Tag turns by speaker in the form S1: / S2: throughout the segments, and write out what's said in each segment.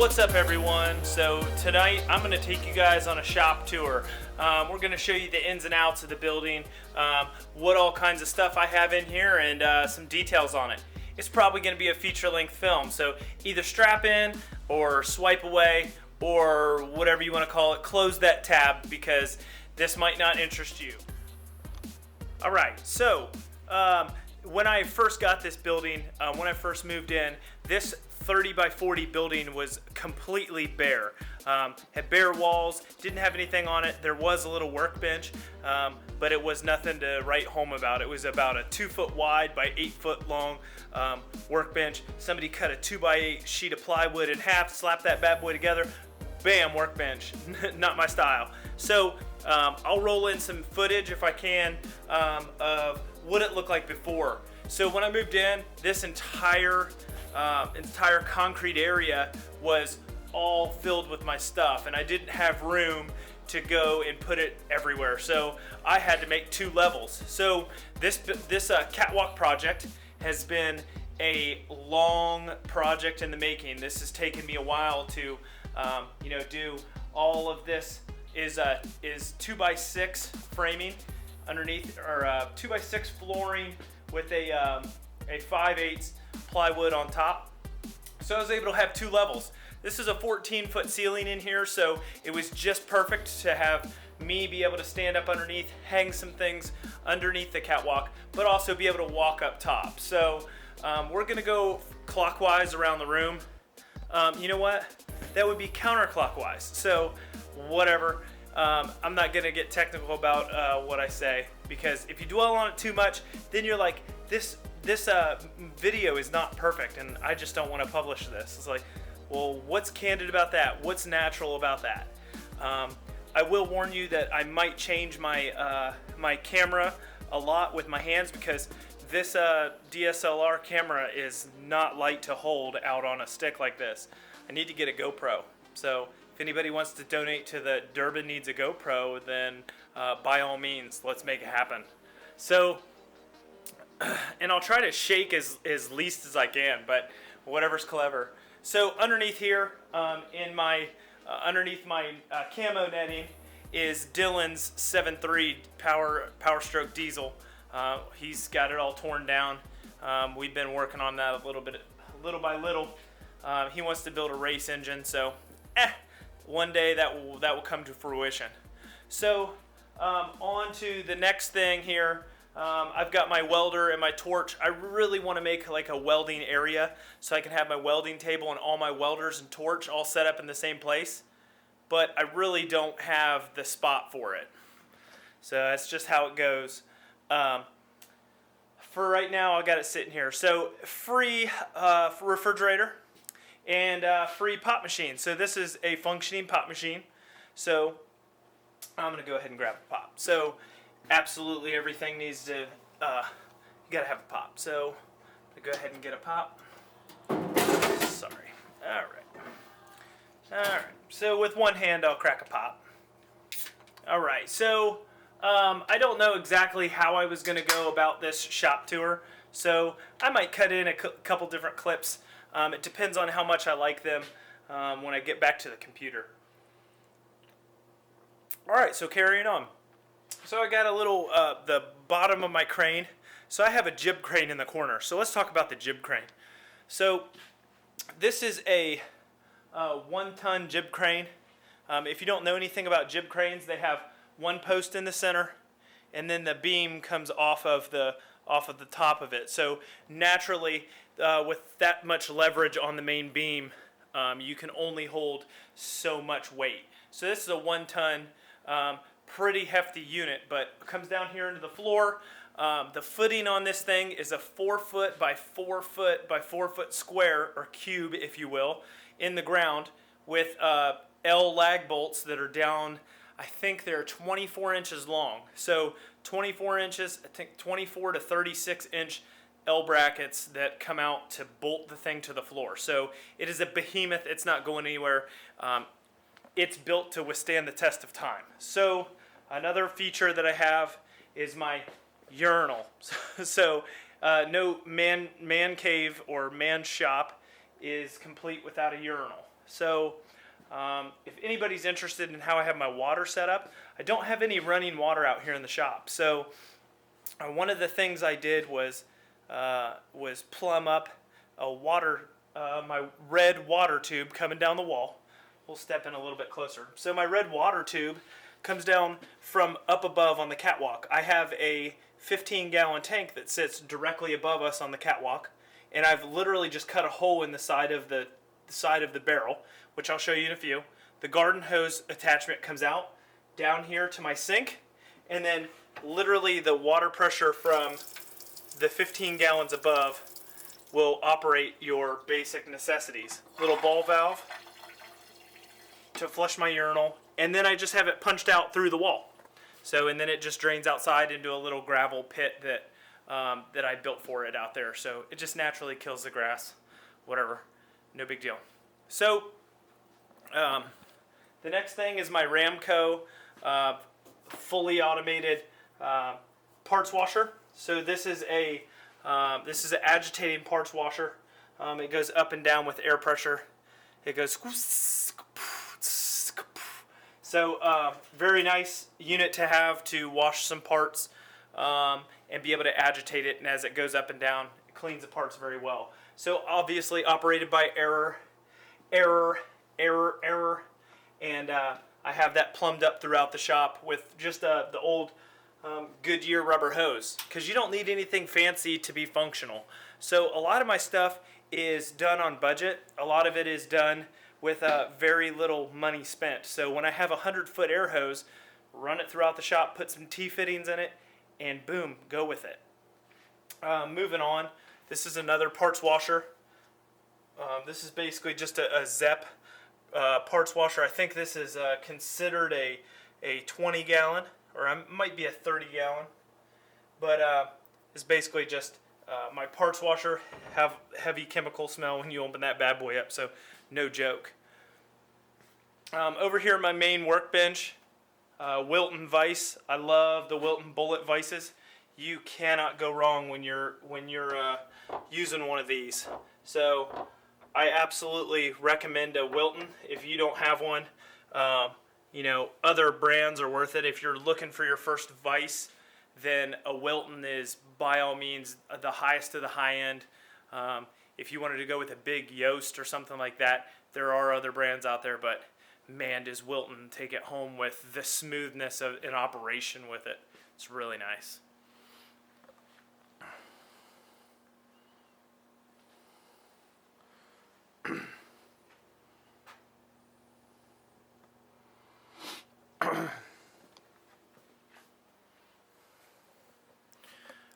S1: What's up, everyone? So tonight I'm going to take you guys on a shop tour. We're going to show you the ins and outs of the building, what all kinds of stuff I have in here, and some details on it. It's probably going to be a feature-length film, so either strap in or swipe away or whatever you want to call it. Close that tab because this might not interest you. Alright, so when I first got this building, when I first moved in, this 30 by 40 building was completely bare. Had bare walls, didn't have anything on it. There was a little workbench, but it was nothing to write home about. It was about a 2 foot wide by 8 foot long workbench. Somebody cut a 2 by 8 sheet of plywood in half, slapped that bad boy together, bam, workbench. Not my style. So I'll roll in some footage if I can of what it looked like before. So when I moved in, this entire concrete area was all filled with my stuff, and I didn't have room to go and put it everywhere, so I had to make 2 levels. So this Catwalk project has been a long project in the making. This has taken me a while to do all of this. Is 2 by 6 framing underneath, or 2 by 6 flooring with a 5/8 plywood on top. So I was able to have 2 levels. This is a 14-foot ceiling in here, so it was just perfect to have me be able to stand up underneath, hang some things underneath the catwalk, but also be able to walk up top. So we're gonna go clockwise around the room. You know what? That would be counterclockwise. So whatever. I'm not gonna get technical about what I say, because if you dwell on it too much, then you're like, this video is not perfect and I just don't want to publish this. It's like, well, what's candid about that? What's natural about that? I will warn you that I might change my my camera a lot with my hands, because this DSLR camera is not light to hold out on a stick like this. I need to get a GoPro. So if anybody wants to donate to the Durbin Needs a GoPro, then by all means, let's make it happen. So, and I'll try to shake as least as I can, but whatever's clever. So underneath here, underneath my camo netting, is Dylan's 7.3 Power Stroke diesel. He's got it all torn down. We've been working on that little by little. He wants to build a race engine, so one day that will come to fruition. So on to the next thing here. I've got my welder and my torch. I really want to make like a welding area so I can have my welding table and all my welders and torch all set up in the same place, but I really don't have the spot for it. So that's just how it goes. For right now, I got it sitting here. So free refrigerator and free pop machine. So this is a functioning pop machine. So I'm going to go ahead and grab a pop. So absolutely everything needs to, you gotta have a pop. So I'm gonna go ahead and get a pop. Sorry. Alright. So with one hand, I'll crack a pop. Alright, so I don't know exactly how I was gonna go about this shop tour. So I might cut in a couple different clips. It depends on how much I like them when I get back to the computer. Alright, so carrying on. So I got a little, the bottom of my crane. So I have a jib crane in the corner. So let's talk about the jib crane. So this is a 1-ton jib crane. If you don't know anything about jib cranes, they have one post in the center, and then the beam comes off of the top of it. So naturally, with that much leverage on the main beam, you can only hold so much weight. So this is a 1-ton. Pretty hefty unit, but it comes down here into the floor. The footing on this thing is a 4 foot by 4 foot by 4 foot square, or cube if you will, in the ground, with L lag bolts that are down, I think they're 24 inches long. So 24 inches, I think 24 to 36 inch L brackets that come out to bolt the thing to the floor. So it is a behemoth. It's not going anywhere. It's built to withstand the test of time. So another feature that I have is my urinal. So no man cave or man shop is complete without a urinal. So if anybody's interested in how I have my water set up, I don't have any running water out here in the shop. So one of the things I did was plumb up a my red water tube coming down the wall. We'll step in a little bit closer. So my red water tube comes down from up above on the catwalk. I have a 15-gallon tank that sits directly above us on the catwalk, and I've literally just cut a hole in the side of the barrel, which I'll show you in a few. The garden hose attachment comes out down here to my sink, and then literally the water pressure from the 15 gallons above will operate your basic necessities. Little ball valve to flush my urinal, and then I just have it punched out through the wall. So, and then it just drains outside into a little gravel pit that I built for it out there. So it just naturally kills the grass, whatever, no big deal. So the next thing is my Ramco fully automated parts washer. So this is an agitating parts washer. It goes up and down with air pressure. It goes. So very nice unit to have to wash some parts and be able to agitate it, and as it goes up and down, it cleans the parts very well. So obviously operated by error, and I have that plumbed up throughout the shop with just the old Goodyear rubber hose, because you don't need anything fancy to be functional. So a lot of my stuff is done on budget. A lot of it is done with very little money spent. So when I have a 100-foot air hose, run it throughout the shop, put some T-fittings in it, and boom, go with it. Moving on, this is another parts washer. This is basically just a ZEP parts washer. I think this is considered a 20-gallon, or it might be a 30-gallon. But it's basically just my parts washer. Have heavy chemical smell when you open that bad boy up, so no joke. Over here, my main workbench, Wilton vise. I love the Wilton bullet vices. You cannot go wrong when you're using one of these. So I absolutely recommend a Wilton if you don't have one. Other brands are worth it. If you're looking for your first vise, then a Wilton is by all means the highest of the high end. If you wanted to go with a big Yoast or something like that, there are other brands out there, but man, does Wilton take it home with the smoothness of an operation with it. It's really nice.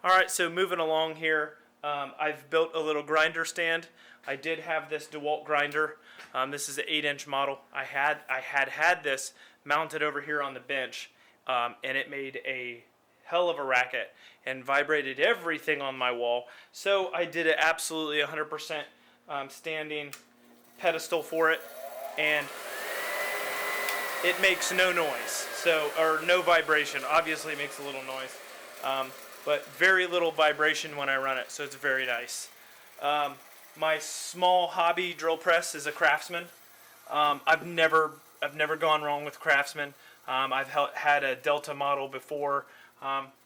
S1: Alright, so moving along here, I've built a little grinder stand. I did have this DeWalt grinder. This is an 8-inch model. I had this mounted over here on the bench, and it made a hell of a racket and vibrated everything on my wall. So I did it absolutely 100% standing pedestal for it, and it makes no noise, or no vibration. Obviously it makes a little noise, but very little vibration when I run it, so it's very nice. My small hobby drill press is a Craftsman. I've never gone wrong with Craftsman. I've had a Delta model before.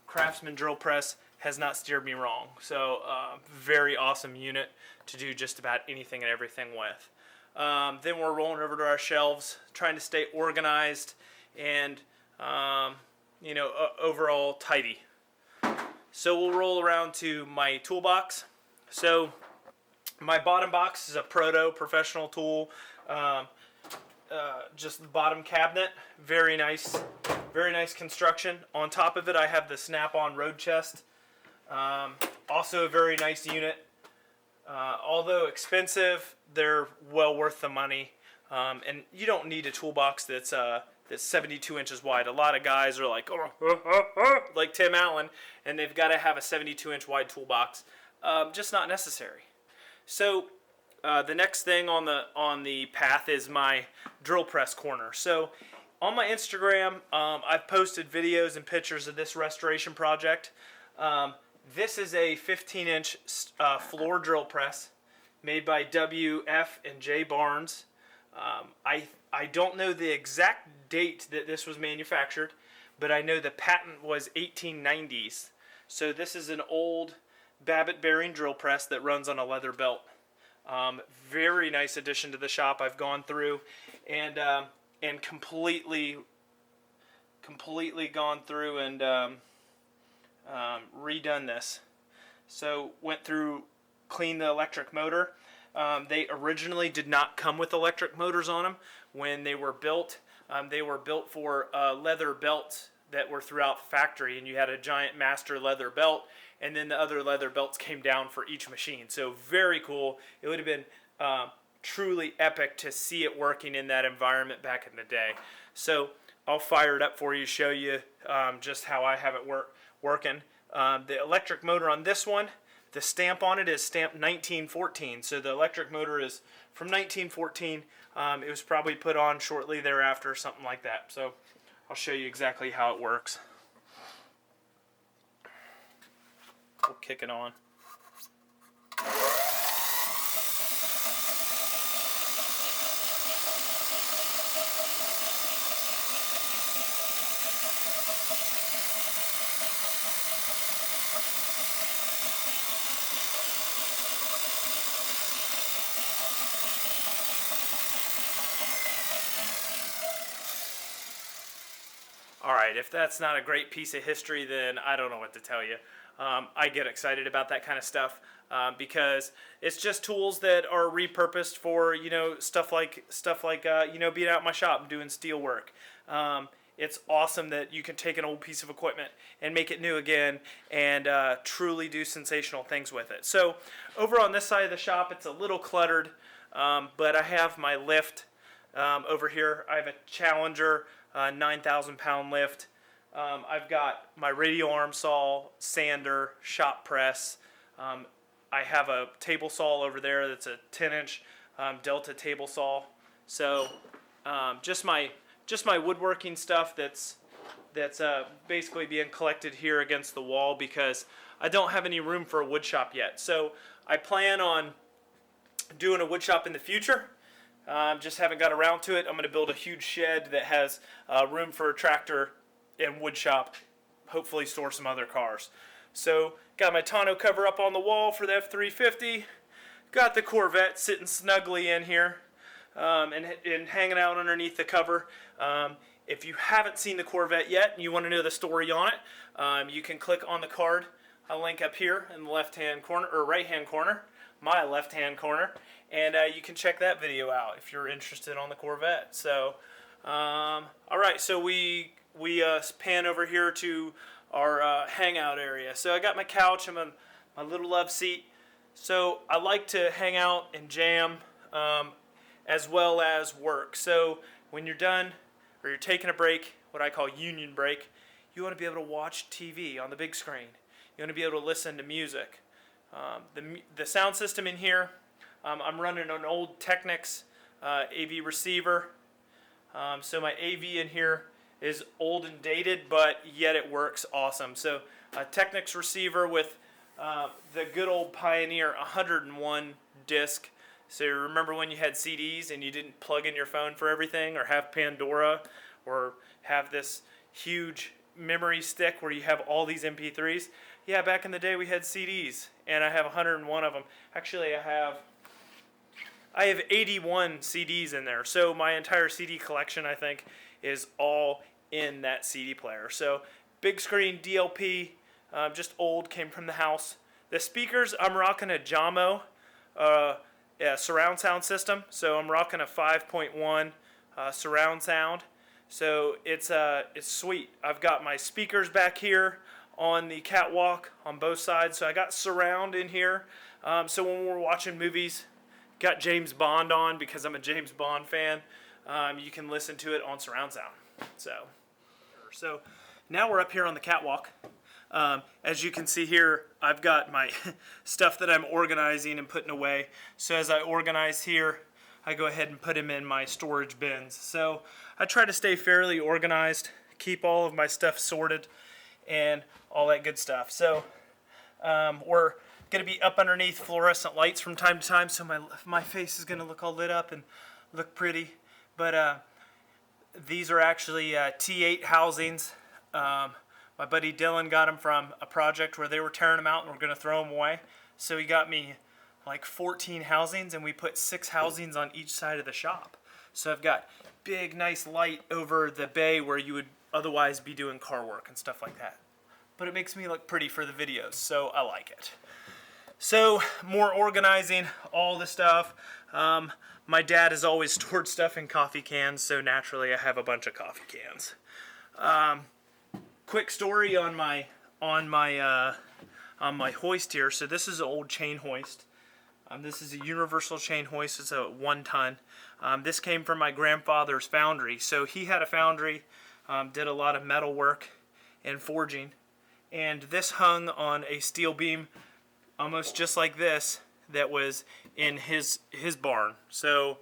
S1: Craftsman drill press has not steered me wrong. So very awesome unit to do just about anything and everything with. Then we're rolling over to our shelves, trying to stay organized and overall tidy. So we'll roll around to my toolbox. So my bottom box is a Proto professional tool, just the bottom cabinet, very nice construction. On top of it I have the snap-on road chest, also a very nice unit. Although expensive, they're well worth the money, and you don't need a toolbox that's 72 inches wide. A lot of guys are like, like Tim Allen, and they've got to have a 72-inch wide toolbox. Just not necessary. So the next thing on the path is my drill press corner. So on my Instagram, I've posted videos and pictures of this restoration project. This is a 15-inch floor drill press made by W.F. and J. Barnes. I don't know the exact date that this was manufactured, but I know the patent was 1890s. So this is an old Babbitt bearing drill press that runs on a leather belt. Very nice addition to the shop. I've gone through and completely gone through and redone this. So went through, cleaned the electric motor. They originally did not come with electric motors on them when they were built. They were built for leather belts that were throughout the factory, and you had a giant master leather belt, and then the other leather belts came down for each machine. So very cool. It would have been truly epic to see it working in that environment back in the day. So I'll fire it up for you, show you just how I have it working. The electric motor on this one, the stamp on it is stamped 1914. So the electric motor is from 1914. It was probably put on shortly thereafter, something like that. So I'll show you exactly how it works. We'll kick it on. Alright, if that's not a great piece of history, then I don't know what to tell you. I get excited about that kind of stuff because it's just tools that are repurposed for, you know, stuff like you know, being out in my shop and doing steel work. It's awesome that you can take an old piece of equipment and make it new again and truly do sensational things with it. So over on this side of the shop, it's a little cluttered, but I have my lift over here. I have a Challenger 9,000 pound lift. I've got my radial arm saw, sander, shop press. I have a table saw over there that's a 10-inch Delta table saw. So just my woodworking stuff that's basically being collected here against the wall because I don't have any room for a wood shop yet. So I plan on doing a wood shop in the future. Just haven't got around to it. I'm going to build a huge shed that has room for a tractor and wood shop. Hopefully store some other cars. So got my tonneau cover up on the wall for the F350. Got the Corvette sitting snugly in here and hanging out underneath the cover. If you haven't seen the Corvette yet and you want to know the story on it, you can click on the card. I'll link up here in the left-hand corner or right-hand corner, my left-hand corner, and you can check that video out if you're interested on the Corvette. So, all right, so we pan over here to our hangout area. So I got my couch and my little love seat. So I like to hang out and jam as well as work. So when you're done or you're taking a break, what I call union break, you want to be able to watch TV on the big screen. You want to be able to listen to music. The sound system in here, I'm running an old Technics AV receiver. So my AV in here is old and dated, but yet it works awesome. So a Technics receiver with the good old Pioneer 101 disc. So remember when you had CDs and you didn't plug in your phone for everything, or have Pandora, or have this huge memory stick where you have all these MP3s? Yeah, back in the day we had CDs, and I have 101 of them. Actually, I have 81 CDs in there. So my entire CD collection, I think, is all in that CD player. So big screen DLP, just old, came from the house. The speakers, I'm rocking a Jamo surround sound system. So I'm rocking a 5.1 surround sound. So it's sweet. I've got my speakers back here on the Catwalk on both sides. So I got surround in here. So when we're watching movies, got James Bond on because I'm a James Bond fan. You can listen to it on surround sound. So now we're up here on the Catwalk. As you can see here, I've got my stuff that I'm organizing and putting away. So as I organize here, I go ahead and put them in my storage bins. So I try to stay fairly organized, keep all of my stuff sorted, and all that good stuff. So we're going to be up underneath fluorescent lights from time to time, so my face is going to look all lit up and look pretty. But these are actually T8 housings. My buddy Dylan got them from a project where they were tearing them out and were going to throw them away. So he got me like 14 housings, and we put 6 housings on each side of the shop. So I've got big, nice light over the bay where you would otherwise be doing car work and stuff like that. But it makes me look pretty for the videos, so I like it. So, more organizing, all the stuff. My dad has always stored stuff in coffee cans, so naturally I have a bunch of coffee cans. Quick story on my hoist here. So this is an old chain hoist. This is a universal chain hoist. It's a 1 ton. This came from my grandfather's foundry. So he had a foundry, did a lot of metal work and forging, and this hung on a steel beam, almost just like this, that was in his barn. So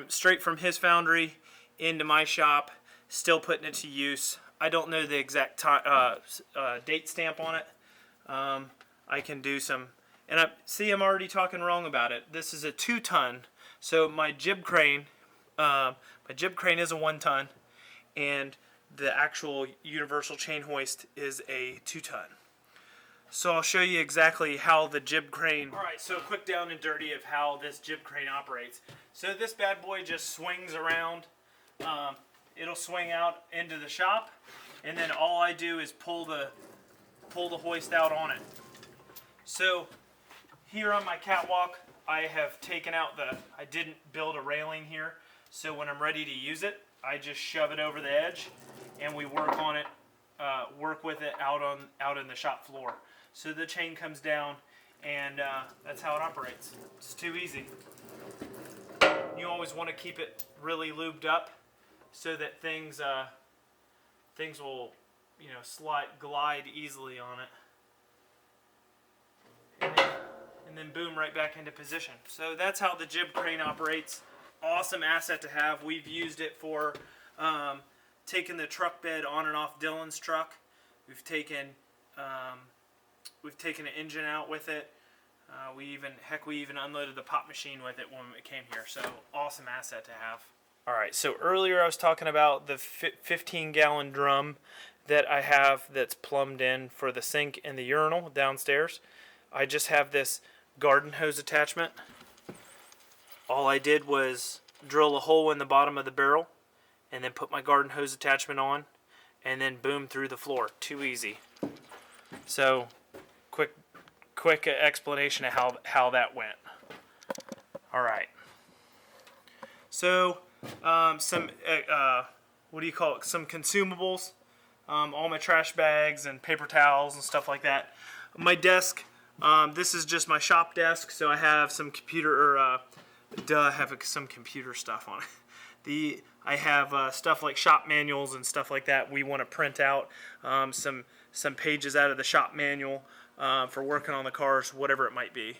S1: straight from his foundry into my shop, still putting it to use. I don't know the exact date stamp on it. I can do some, and I'm already talking wrong about it. This is a 2 ton. So my jib crane is a 1 ton, and the actual universal chain hoist is a 2 ton. So I'll show you exactly how the jib crane... Alright, so a quick down and dirty of how this jib crane operates. So this bad boy just swings around. It'll swing out into the shop, and then all I do is pull the hoist out on it. So here on my catwalk, I have taken out I didn't build a railing here, so when I'm ready to use it, I just shove it over the edge, and we work on it, work with it out in the shop floor. So the chain comes down, and that's how it operates. It's too easy. You always want to keep it really lubed up so that things will, glide easily on it. And then boom, right back into position. So that's how the jib crane operates. Awesome asset to have. We've used it for taking the truck bed on and off Dylan's truck. We've taken an engine out with it. We even unloaded the pop machine with it when it came here. So awesome asset to have. All right, so earlier I was talking about the 15-gallon drum that I have that's plumbed in for the sink and the urinal downstairs. I just have this garden hose attachment. All I did was drill a hole in the bottom of the barrel and then put my garden hose attachment on, and then boom through the floor. Too easy. So quick explanation of how that went. All right. So some some consumables, all my trash bags and paper towels and stuff like that. My desk, this is just my shop desk, so I have some computer, I have some computer stuff on it. I have stuff like shop manuals and stuff like that. We want to print out some pages out of the shop manual for working on the cars, whatever it might be.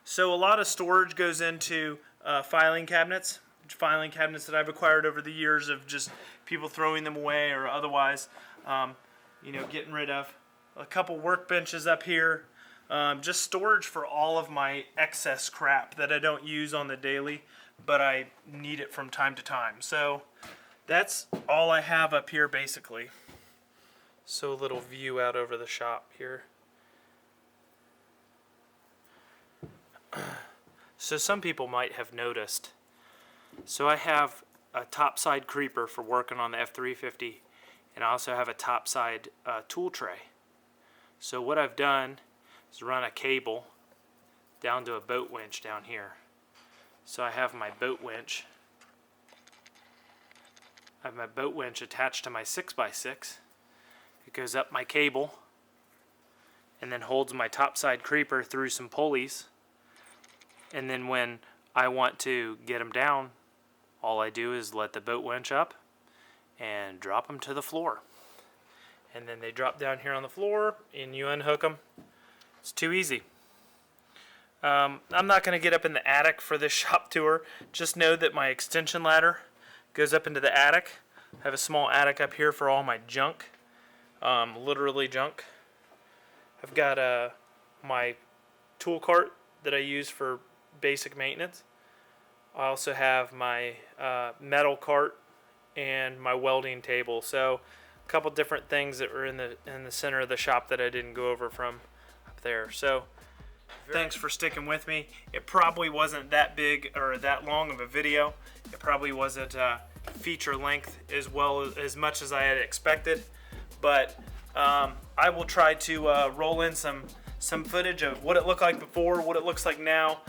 S1: So a lot of storage goes into filing cabinets that I've acquired over the years of just people throwing them away or otherwise, getting rid of. A couple workbenches up here, just storage for all of my excess crap that I don't use on the daily, but I need it from time to time. So that's all I have up here basically. So a little view out over the shop here. So some people might have noticed. So I have a topside creeper for working on the F350, and I also have a topside tool tray. So what I've done is run a cable down to a boat winch down here. So I have my boat winch. I have my boat winch attached to my 6x6. It goes up my cable and then holds my topside creeper through some pulleys. And then when I want to get them down, all I do is let the boat winch up and drop them to the floor. And then they drop down here on the floor and you unhook them. It's too easy. I'm not going to get up in the attic for this shop tour. Just know that my extension ladder goes up into the attic. I have a small attic up here for all my junk. Literally junk. I've got my tool cart that I use for basic maintenance. I also have my metal cart and my welding table. So a couple different things that were in the center of the shop that I didn't go over from up there. So thanks for sticking with me. It probably wasn't that big or that long of a video. It probably wasn't feature length as much as I had expected, but I will try to roll in some footage of what it looked like before, what it looks like now,